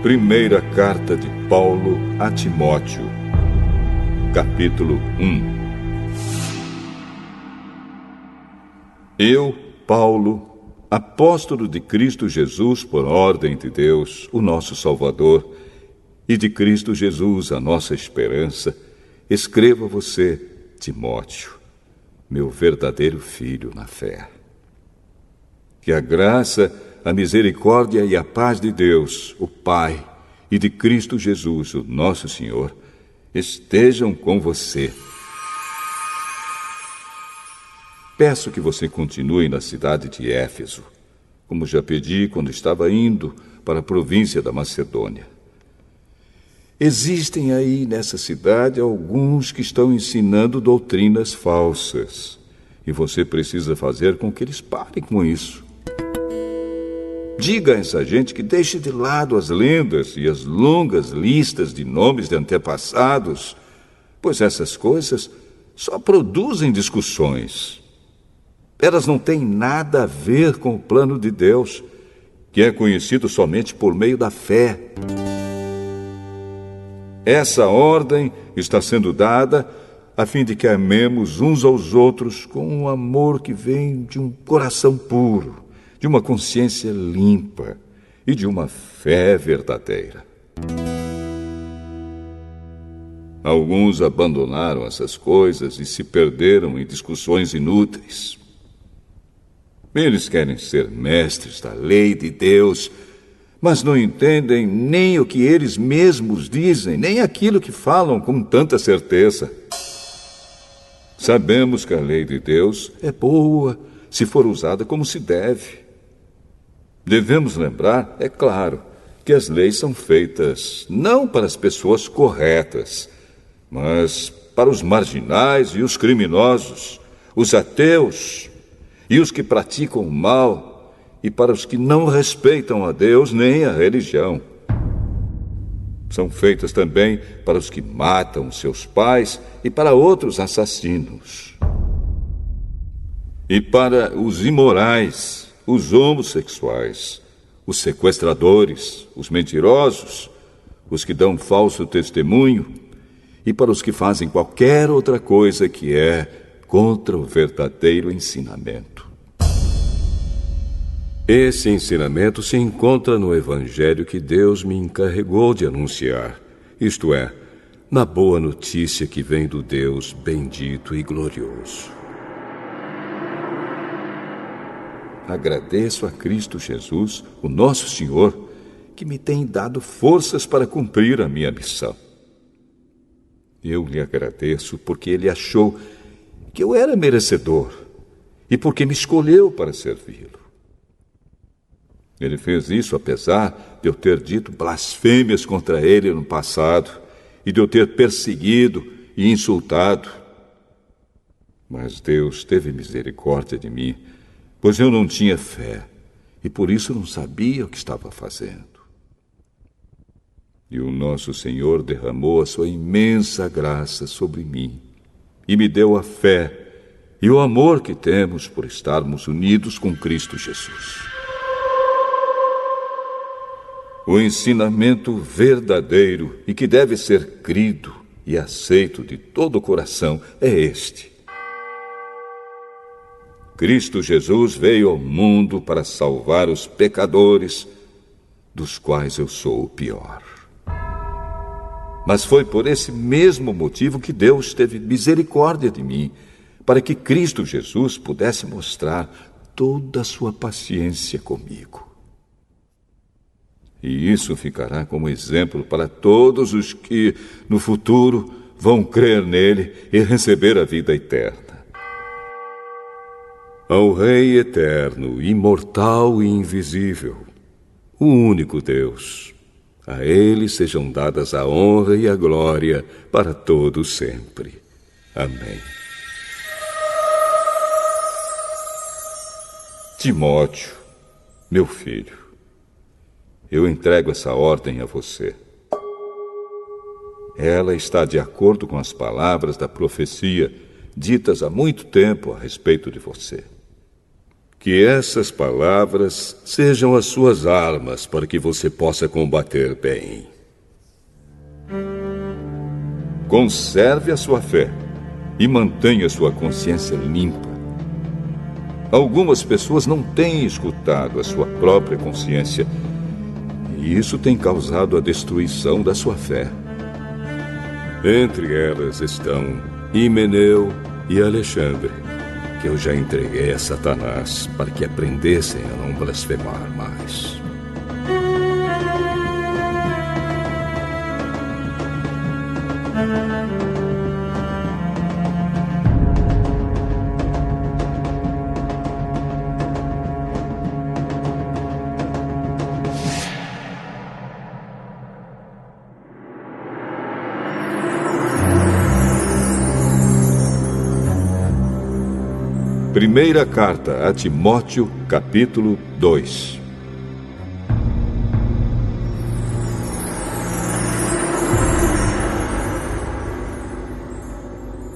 Primeira carta de Paulo a Timóteo, capítulo 1. Eu, Paulo, apóstolo de Cristo Jesus por ordem de Deus, o nosso Salvador, e de Cristo Jesus, a nossa esperança, escrevo a você, Timóteo, meu verdadeiro filho na fé. Que a graça, a misericórdia e a paz de Deus, o Pai, e de Cristo Jesus, o nosso Senhor, estejam com você. Peço que você continue na cidade de Éfeso, como já pedi quando estava indo para a província da Macedônia. Existem aí nessa cidade alguns que estão ensinando doutrinas falsas, e você precisa fazer com que eles parem com isso. Diga a essa gente que deixe de lado as lendas e as longas listas de nomes de antepassados, pois essas coisas só produzem discussões. Elas não têm nada a ver com o plano de Deus, que é conhecido somente por meio da fé. Essa ordem está sendo dada a fim de que amemos uns aos outros com um amor que vem de um coração puro, de uma consciência limpa e de uma fé verdadeira. Alguns abandonaram essas coisas e se perderam em discussões inúteis. Eles querem ser mestres da lei de Deus, mas não entendem nem o que eles mesmos dizem, nem aquilo que falam com tanta certeza. Sabemos que a lei de Deus é boa se for usada como se deve. Devemos lembrar, é claro, que as leis são feitas não para as pessoas corretas, mas para os marginais e os criminosos, os ateus e os que praticam o mal, e para os que não respeitam a Deus nem a religião. São feitas também para os que matam seus pais e para outros assassinos. E para os imorais, os homossexuais, os sequestradores, os mentirosos, os que dão falso testemunho, e para os que fazem qualquer outra coisa que é contra o verdadeiro ensinamento. Esse ensinamento se encontra no Evangelho que Deus me encarregou de anunciar, isto é, na boa notícia que vem do Deus bendito e glorioso. Agradeço a Cristo Jesus, o nosso Senhor, que me tem dado forças para cumprir a minha missão. Eu lhe agradeço porque Ele achou que eu era merecedor e porque me escolheu para servi-lo. Ele fez isso apesar de eu ter dito blasfêmias contra Ele no passado e de eu ter perseguido e insultado. Mas Deus teve misericórdia de mim, pois eu não tinha fé, e por isso não sabia o que estava fazendo. E o nosso Senhor derramou a sua imensa graça sobre mim, e me deu a fé e o amor que temos por estarmos unidos com Cristo Jesus. O ensinamento verdadeiro e que deve ser crido e aceito de todo o coração é este: Cristo Jesus veio ao mundo para salvar os pecadores, dos quais eu sou o pior. Mas foi por esse mesmo motivo que Deus teve misericórdia de mim, para que Cristo Jesus pudesse mostrar toda a sua paciência comigo. E isso ficará como exemplo para todos os que, no futuro, vão crer nele e receber a vida eterna. Ao Rei eterno, imortal e invisível, o único Deus, a Ele sejam dadas a honra e a glória para todo sempre. Amém. Timóteo, meu filho, eu entrego essa ordem a você. Ela está de acordo com as palavras da profecia ditas há muito tempo a respeito de você. Que essas palavras sejam as suas armas para que você possa combater bem. Conserve a sua fé e mantenha sua consciência limpa. Algumas pessoas não têm escutado a sua própria consciência, e isso tem causado a destruição da sua fé. Entre elas estão Himeneu e Alexandre, que eu já entreguei a Satanás para que aprendessem a não blasfemar mais. Primeira carta a Timóteo, capítulo 2.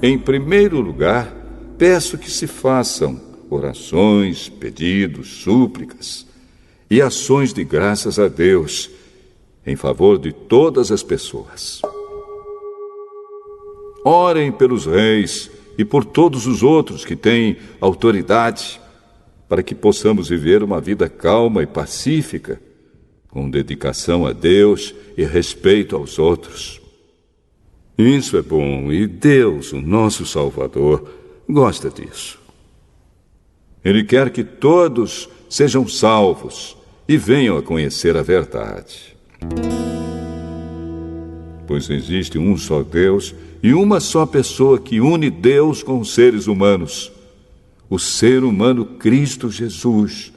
Em primeiro lugar, peço que se façam orações, pedidos, súplicas e ações de graças a Deus em favor de todas as pessoas. Orem pelos reis e por todos os outros que têm autoridade, para que possamos viver uma vida calma e pacífica, com dedicação a Deus e respeito aos outros. Isso é bom, e Deus, o nosso Salvador, gosta disso. Ele quer que todos sejam salvos e venham a conhecer a verdade. Pois existe um só Deus e uma só pessoa que une Deus com os seres humanos, o ser humano Cristo Jesus,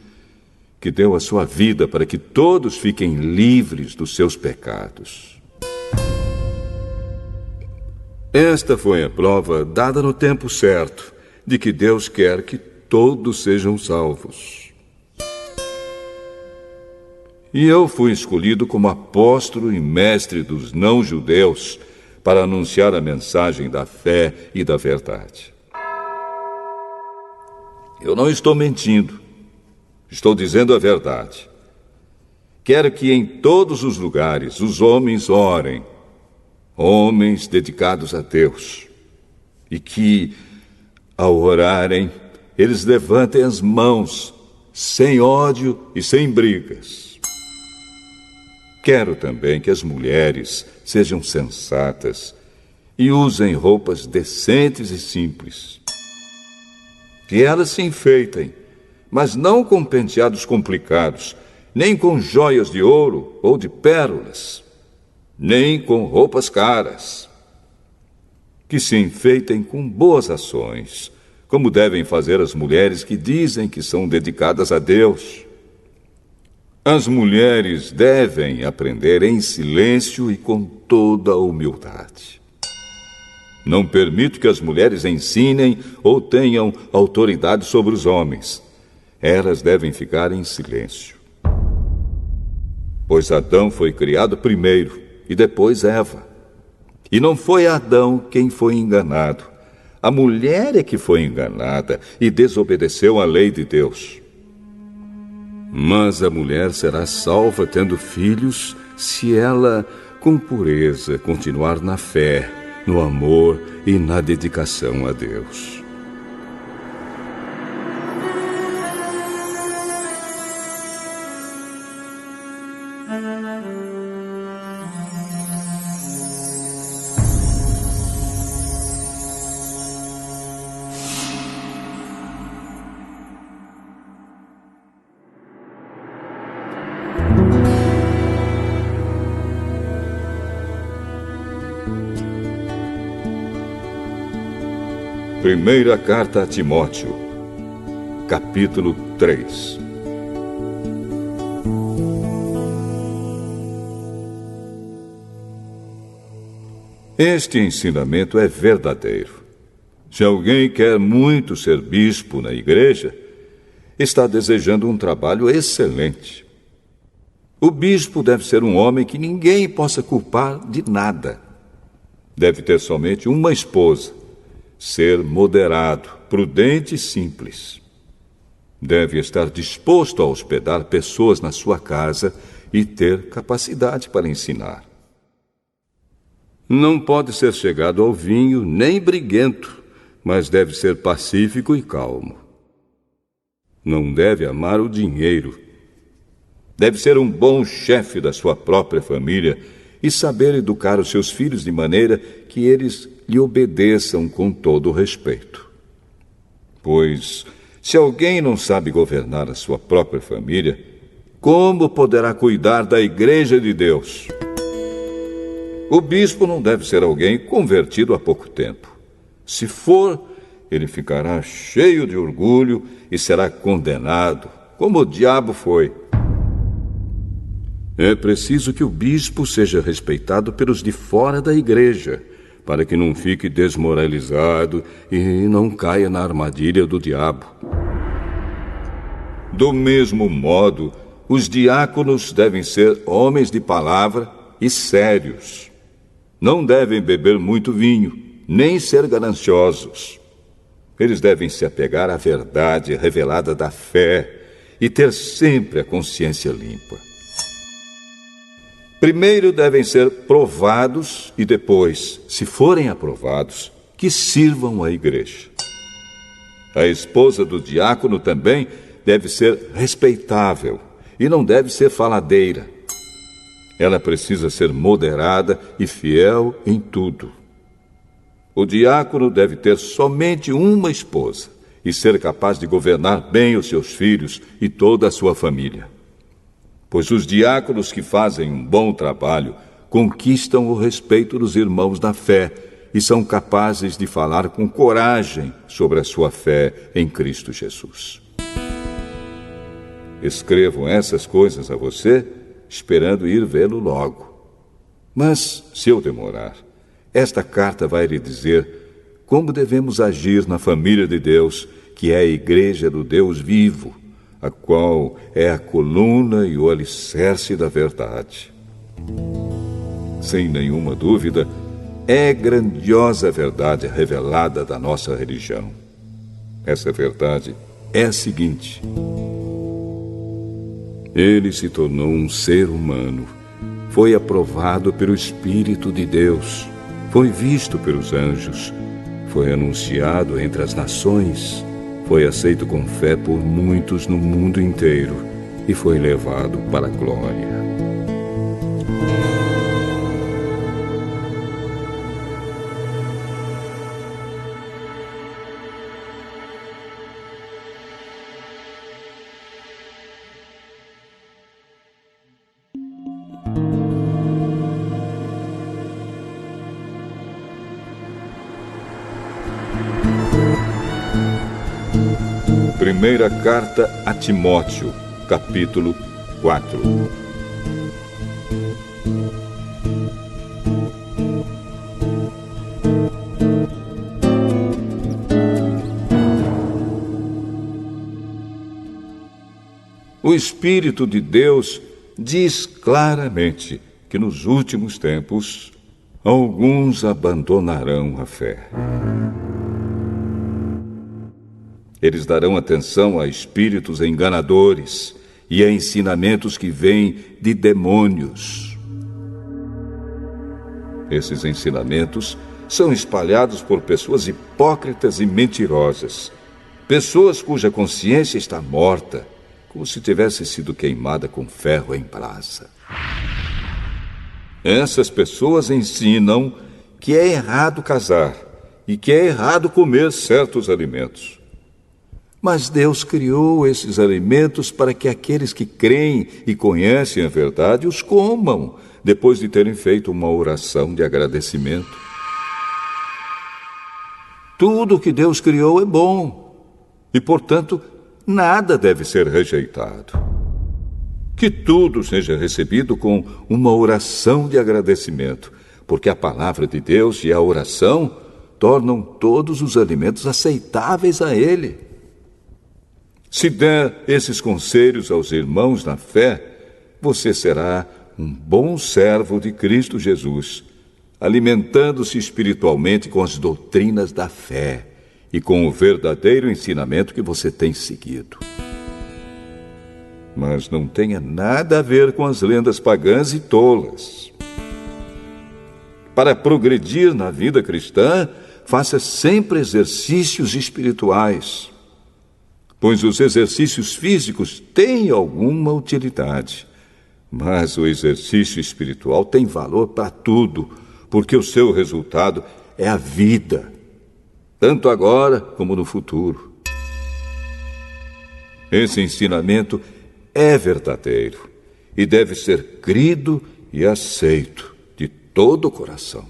que deu a sua vida para que todos fiquem livres dos seus pecados. Esta foi a prova dada no tempo certo, de que Deus quer que todos sejam salvos. E eu fui escolhido como apóstolo e mestre dos não-judeus para anunciar a mensagem da fé e da verdade. Eu não estou mentindo, estou dizendo a verdade. Quero que em todos os lugares os homens orem, homens dedicados a Deus, e que, ao orarem, eles levantem as mãos, sem ódio e sem brigas. Quero também que as mulheres sejam sensatas e usem roupas decentes e simples. Que elas se enfeitem, mas não com penteados complicados, nem com joias de ouro ou de pérolas, nem com roupas caras. Que se enfeitem com boas ações, como devem fazer as mulheres que dizem que são dedicadas a Deus. As mulheres devem aprender em silêncio e com toda a humildade. Não permito que as mulheres ensinem ou tenham autoridade sobre os homens. Elas devem ficar em silêncio. Pois Adão foi criado primeiro e depois Eva. E não foi Adão quem foi enganado. A mulher é que foi enganada e desobedeceu à lei de Deus. Mas a mulher será salva tendo filhos se ela, com pureza, continuar na fé, no amor e na dedicação a Deus. Primeira carta a Timóteo, capítulo 3. Este ensinamento é verdadeiro. Se alguém quer muito ser bispo na igreja, está desejando um trabalho excelente. O bispo deve ser um homem que ninguém possa culpar de nada. Deve ter somente uma esposa. Ser moderado, prudente e simples. Deve estar disposto a hospedar pessoas na sua casa e ter capacidade para ensinar. Não pode ser chegado ao vinho nem briguento, mas deve ser pacífico e calmo. Não deve amar o dinheiro. Deve ser um bom chefe da sua própria família e saber educar os seus filhos de maneira que eles lhe obedeçam com todo o respeito. Pois, se alguém não sabe governar a sua própria família, como poderá cuidar da Igreja de Deus? O bispo não deve ser alguém convertido há pouco tempo. Se for, ele ficará cheio de orgulho e será condenado, como o diabo foi. É preciso que o bispo seja respeitado pelos de fora da igreja, para que não fique desmoralizado e não caia na armadilha do diabo. Do mesmo modo, os diáconos devem ser homens de palavra e sérios. Não devem beber muito vinho, nem ser gananciosos. Eles devem se apegar à verdade revelada da fé e ter sempre a consciência limpa. Primeiro devem ser provados e depois, se forem aprovados, que sirvam a igreja. A esposa do diácono também deve ser respeitável e não deve ser faladeira. Ela precisa ser moderada e fiel em tudo. O diácono deve ter somente uma esposa e ser capaz de governar bem os seus filhos e toda a sua família. Pois os diáconos que fazem um bom trabalho conquistam o respeito dos irmãos da fé e são capazes de falar com coragem sobre a sua fé em Cristo Jesus. Escrevo essas coisas a você, esperando ir vê-lo logo. Mas, se eu demorar, esta carta vai lhe dizer como devemos agir na família de Deus, que é a igreja do Deus vivo, a qual é a coluna e o alicerce da verdade. Sem nenhuma dúvida, é grandiosa a verdade revelada da nossa religião. Essa verdade é a seguinte: ele se tornou um ser humano, foi aprovado pelo Espírito de Deus, foi visto pelos anjos, foi anunciado entre as nações, foi aceito com fé por muitos no mundo inteiro e foi levado para a glória. Primeira carta a Timóteo, capítulo 4. O Espírito de Deus diz claramente que nos últimos tempos alguns abandonarão a fé. Eles darão atenção a espíritos enganadores e a ensinamentos que vêm de demônios. Esses ensinamentos são espalhados por pessoas hipócritas e mentirosas, pessoas cuja consciência está morta, como se tivesse sido queimada com ferro em brasa. Essas pessoas ensinam que é errado casar e que é errado comer certos alimentos. Mas Deus criou esses alimentos para que aqueles que creem e conhecem a verdade os comam, depois de terem feito uma oração de agradecimento. Tudo o que Deus criou é bom e, portanto, nada deve ser rejeitado. Que tudo seja recebido com uma oração de agradecimento, porque a palavra de Deus e a oração tornam todos os alimentos aceitáveis a Ele. Se der esses conselhos aos irmãos na fé, você será um bom servo de Cristo Jesus, alimentando-se espiritualmente com as doutrinas da fé e com o verdadeiro ensinamento que você tem seguido. mas não tenha nada a ver com as lendas pagãs e tolas. Para progredir na vida cristã, faça sempre exercícios espirituais, pois os exercícios físicos têm alguma utilidade, mas o exercício espiritual tem valor para tudo, porque o seu resultado é a vida, tanto agora como no futuro. Esse ensinamento é verdadeiro e deve ser crido e aceito de todo o coração.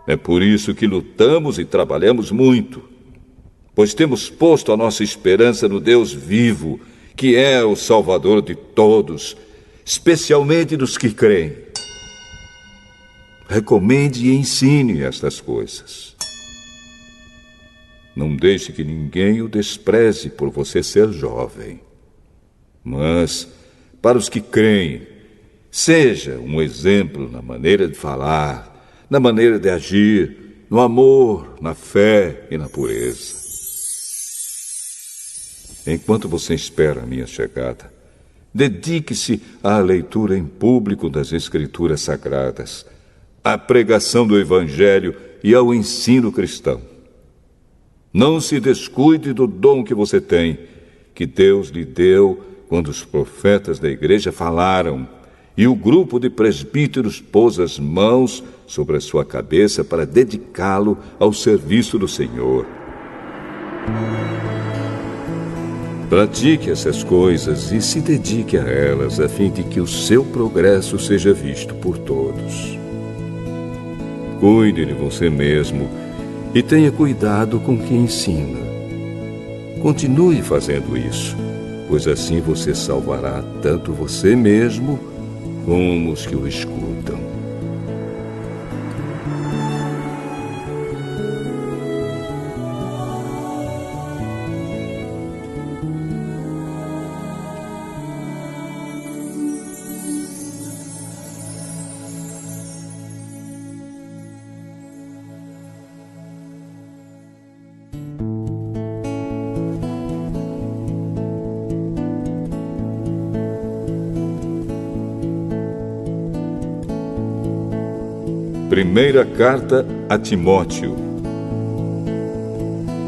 É por isso que lutamos e trabalhamos muito, pois temos posto a nossa esperança no Deus vivo, que é o Salvador de todos, especialmente dos que creem. Recomende e ensine estas coisas. Não deixe que ninguém o despreze por você ser jovem. Mas, para os que creem, seja um exemplo na maneira de falar, na maneira de agir, no amor, na fé e na pureza. Enquanto você espera a minha chegada, dedique-se à leitura em público das Escrituras Sagradas, à pregação do Evangelho e ao ensino cristão. Não se descuide do dom que você tem, que Deus lhe deu quando os profetas da igreja falaram e o grupo de presbíteros pôs as mãos sobre a sua cabeça para dedicá-lo ao serviço do Senhor. Pratique essas coisas e se dedique a elas, a fim de que o seu progresso seja visto por todos. Cuide de você mesmo e tenha cuidado com o que ensina. Continue fazendo isso, pois assim você salvará tanto você mesmo como os que o escutam. Primeira carta a Timóteo,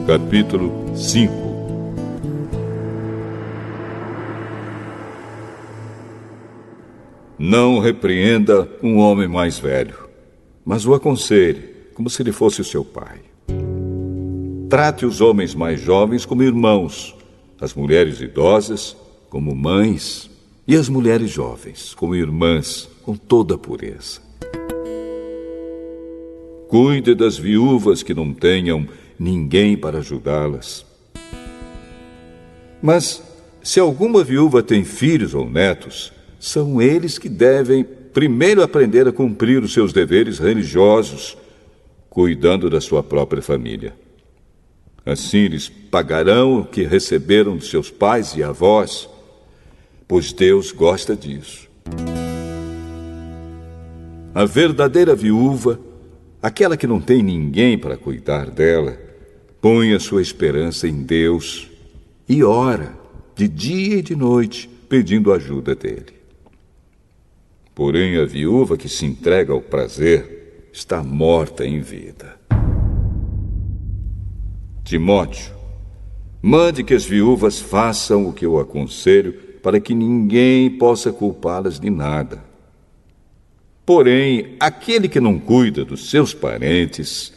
capítulo 5. Não repreenda um homem mais velho, mas o aconselhe, como se ele fosse o seu pai. Trate os homens mais jovens como irmãos, as mulheres idosas como mães e as mulheres jovens como irmãs, com toda a pureza. Cuide das viúvas que não tenham ninguém para ajudá-las. Mas, se alguma viúva tem filhos ou netos, são eles que devem primeiro aprender a cumprir os seus deveres religiosos, cuidando da sua própria família. Assim eles pagarão o que receberam de seus pais e avós, pois Deus gosta disso. A verdadeira viúva, aquela que não tem ninguém para cuidar dela, põe a sua esperança em Deus e ora de dia e de noite, pedindo ajuda dele. Porém, a viúva que se entrega ao prazer está morta em vida. Timóteo, mande que as viúvas façam o que eu aconselho, para que ninguém possa culpá-las de nada. Porém, aquele que não cuida dos seus parentes,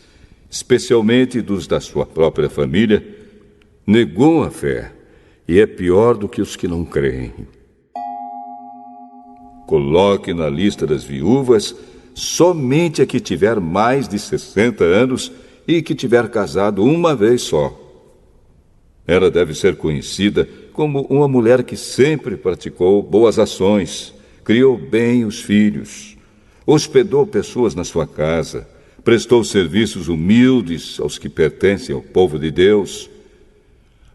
especialmente dos da sua própria família, negou a fé e é pior do que os que não creem. Coloque na lista das viúvas somente a que tiver mais de 60 anos e que tiver casado uma vez só. Ela deve ser conhecida como uma mulher que sempre praticou boas ações, criou bem os filhos, hospedou pessoas na sua casa, prestou serviços humildes aos que pertencem ao povo de Deus,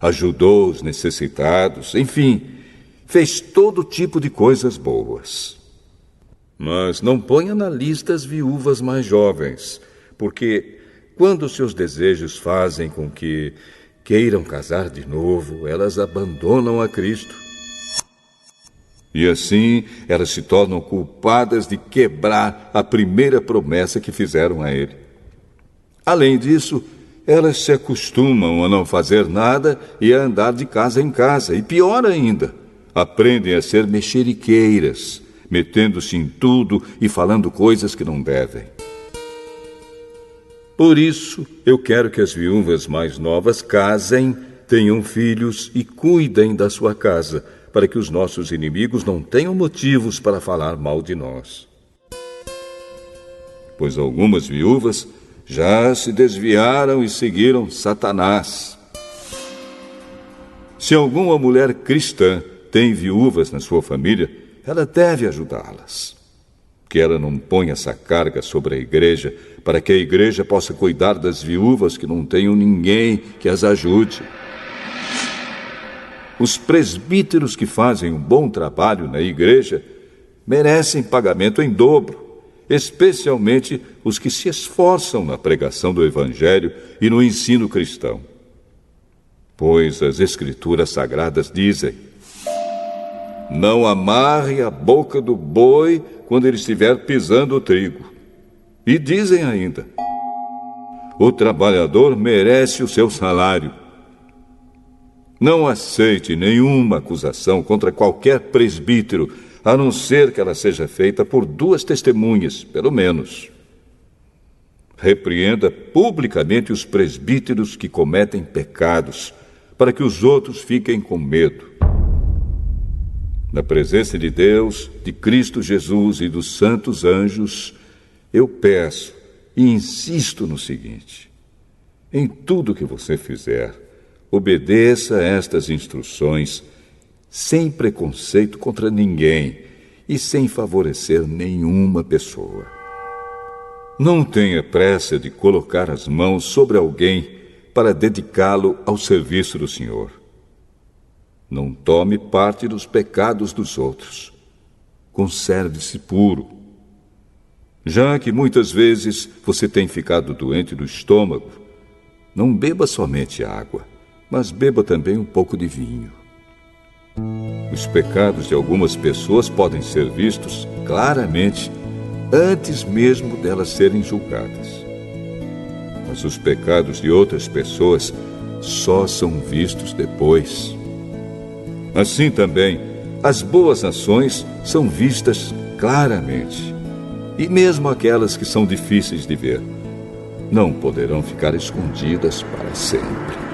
ajudou os necessitados, enfim, fez todo tipo de coisas boas. Mas não ponha na lista as viúvas mais jovens, porque quando seus desejos fazem com que queiram casar de novo, elas abandonam a Cristo E assim elas se tornam culpadas de quebrar a primeira promessa que fizeram a ele. Além disso, elas se acostumam a não fazer nada e a andar de casa em casa. E pior ainda, aprendem a ser mexeriqueiras, metendo-se em tudo e falando coisas que não devem. Por isso, eu quero que as viúvas mais novas casem, tenham filhos e cuidem da sua casa, para que os nossos inimigos não tenham motivos para falar mal de nós. Pois algumas viúvas já se desviaram e seguiram Satanás. Se alguma mulher cristã tem viúvas na sua família, ela deve ajudá-las. Que ela não ponha essa carga sobre a igreja, para que a igreja possa cuidar das viúvas que não tenham ninguém que as ajude. Os presbíteros que fazem um bom trabalho na igreja merecem pagamento em dobro, especialmente os que se esforçam na pregação do Evangelho e no ensino cristão. Pois as Escrituras Sagradas dizem: não amarre a boca do boi quando ele estiver pisando o trigo. E dizem ainda: o trabalhador merece o seu salário. Não aceite nenhuma acusação contra qualquer presbítero, a não ser que ela seja feita por 2 testemunhas, pelo menos. Repreenda publicamente os presbíteros que cometem pecados, para que os outros fiquem com medo. Na presença de Deus, de Cristo Jesus e dos santos anjos, eu peço e insisto no seguinte: em tudo que você fizer, obedeça a estas instruções, sem preconceito contra ninguém e sem favorecer nenhuma pessoa. Não tenha pressa de colocar as mãos sobre alguém para dedicá-lo ao serviço do Senhor. Não tome parte dos pecados dos outros. Conserve-se puro. Já que muitas vezes você tem ficado doente do estômago, não beba somente água, mas beba também um pouco de vinho. Os pecados de algumas pessoas podem ser vistos claramente antes mesmo delas serem julgadas. Mas os pecados de outras pessoas só são vistos depois. Assim também, as boas ações são vistas claramente. E mesmo aquelas que são difíceis de ver, não poderão ficar escondidas para sempre.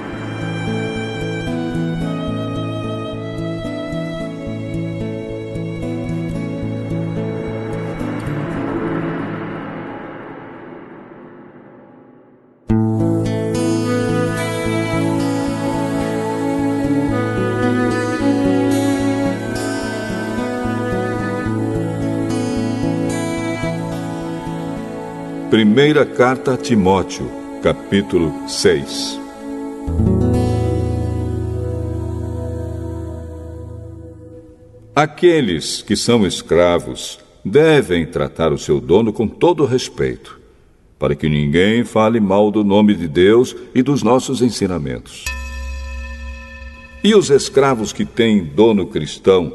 Primeira carta a Timóteo, capítulo 6. Aqueles que são escravos devem tratar o seu dono com todo respeito, para que ninguém fale mal do nome de Deus e dos nossos ensinamentos. E os escravos que têm dono cristão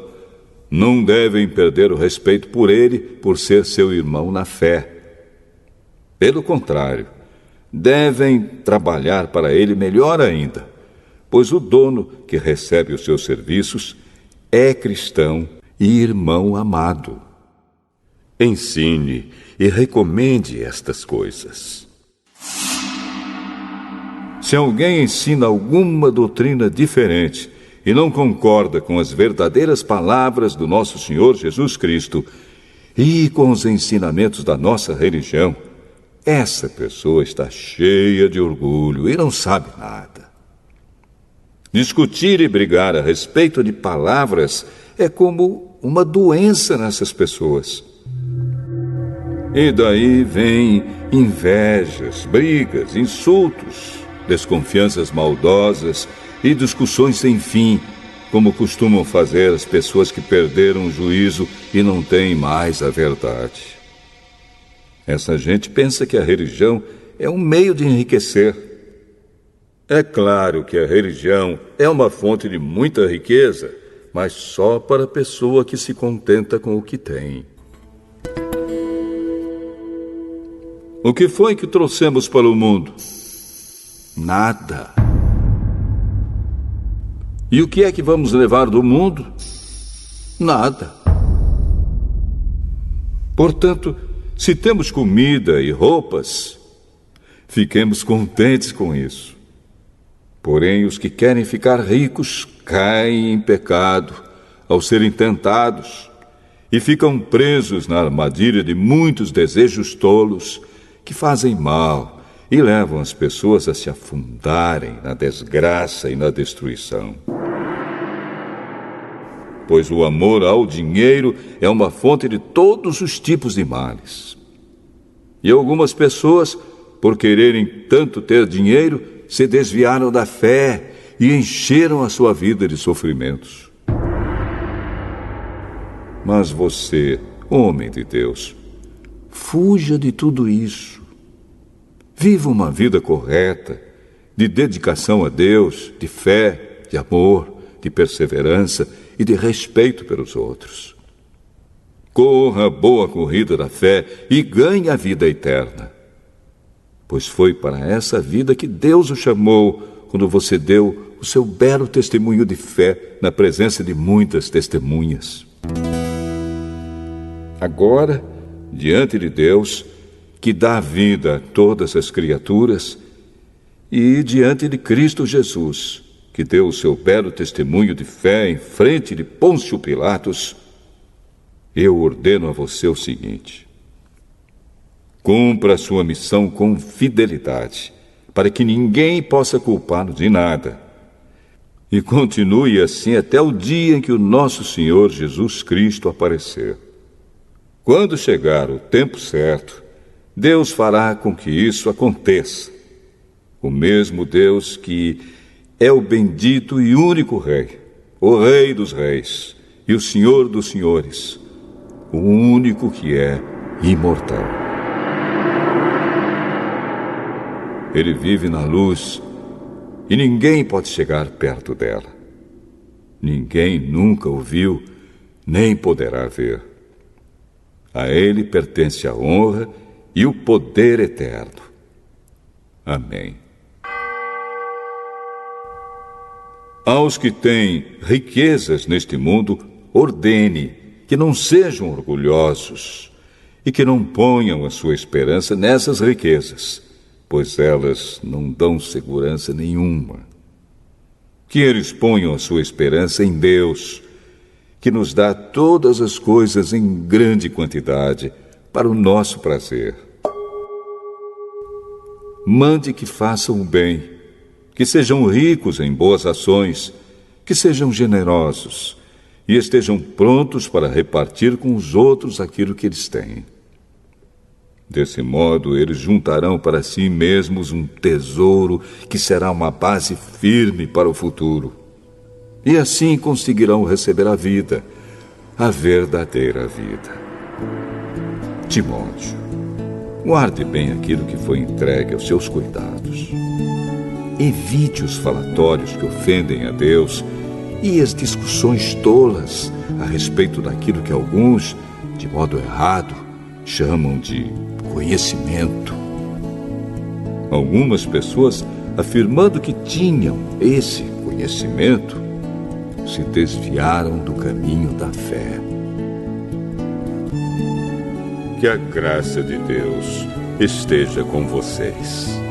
não devem perder o respeito por ele, por ser seu irmão na fé. Pelo contrário, devem trabalhar para ele melhor ainda, pois o dono que recebe os seus serviços é cristão e irmão amado. Ensine e recomende estas coisas. Se alguém ensina alguma doutrina diferente e não concorda com as verdadeiras palavras do nosso Senhor Jesus Cristo e com os ensinamentos da nossa religião, essa pessoa está cheia de orgulho e não sabe nada. Discutir e brigar a respeito de palavras é como uma doença nessas pessoas. E daí vem invejas, brigas, insultos, desconfianças maldosas e discussões sem fim, como costumam fazer as pessoas que perderam o juízo e não têm mais a verdade. Essa gente pensa que a religião é um meio de enriquecer. É claro que a religião é uma fonte de muita riqueza, mas só para a pessoa que se contenta com o que tem. O que foi que trouxemos para o mundo? Nada. E o que é que vamos levar do mundo? Nada. Portanto, se temos comida e roupas, fiquemos contentes com isso. Porém, os que querem ficar ricos caem em pecado ao serem tentados e ficam presos na armadilha de muitos desejos tolos que fazem mal e levam as pessoas a se afundarem na desgraça e na destruição. Pois o amor ao dinheiro é uma fonte de todos os tipos de males. E algumas pessoas, por quererem tanto ter dinheiro, se desviaram da fé e encheram a sua vida de sofrimentos. Mas você, homem de Deus, fuja de tudo isso. Viva uma vida correta, de dedicação a Deus, de fé, de amor, de perseverança e de respeito pelos outros. Corra a boa corrida da fé e ganhe a vida eterna. Pois foi para essa vida que Deus o chamou quando você deu o seu belo testemunho de fé na presença de muitas testemunhas. Agora, diante de Deus, que dá vida a todas as criaturas, e diante de Cristo Jesus, que deu o seu belo testemunho de fé em frente de Pôncio Pilatos, eu ordeno a você o seguinte: cumpra a sua missão com fidelidade, para que ninguém possa culpá-lo de nada. E continue assim até o dia em que o nosso Senhor Jesus Cristo aparecer. Quando chegar o tempo certo, Deus fará com que isso aconteça. O mesmo Deus que é o bendito e único Rei, o Rei dos Reis e o Senhor dos Senhores, o único que é imortal. Ele vive na luz e ninguém pode chegar perto dela. Ninguém nunca o viu, nem poderá ver. A ele pertence a honra e o poder eterno. Amém. Aos que têm riquezas neste mundo, ordene que não sejam orgulhosos e que não ponham a sua esperança nessas riquezas, pois elas não dão segurança nenhuma. Que eles ponham a sua esperança em Deus, que nos dá todas as coisas em grande quantidade para o nosso prazer. Mande que façam o bem, que sejam ricos em boas ações, que sejam generosos e estejam prontos para repartir com os outros aquilo que eles têm. Desse modo, eles juntarão para si mesmos um tesouro que será uma base firme para o futuro. E assim conseguirão receber a vida, a verdadeira vida. Timóteo, guarde bem aquilo que foi entregue aos seus cuidados. Evite os falatórios que ofendem a Deus e as discussões tolas a respeito daquilo que alguns, de modo errado, chamam de conhecimento. Algumas pessoas, afirmando que tinham esse conhecimento, se desviaram do caminho da fé. Que a graça de Deus esteja com vocês.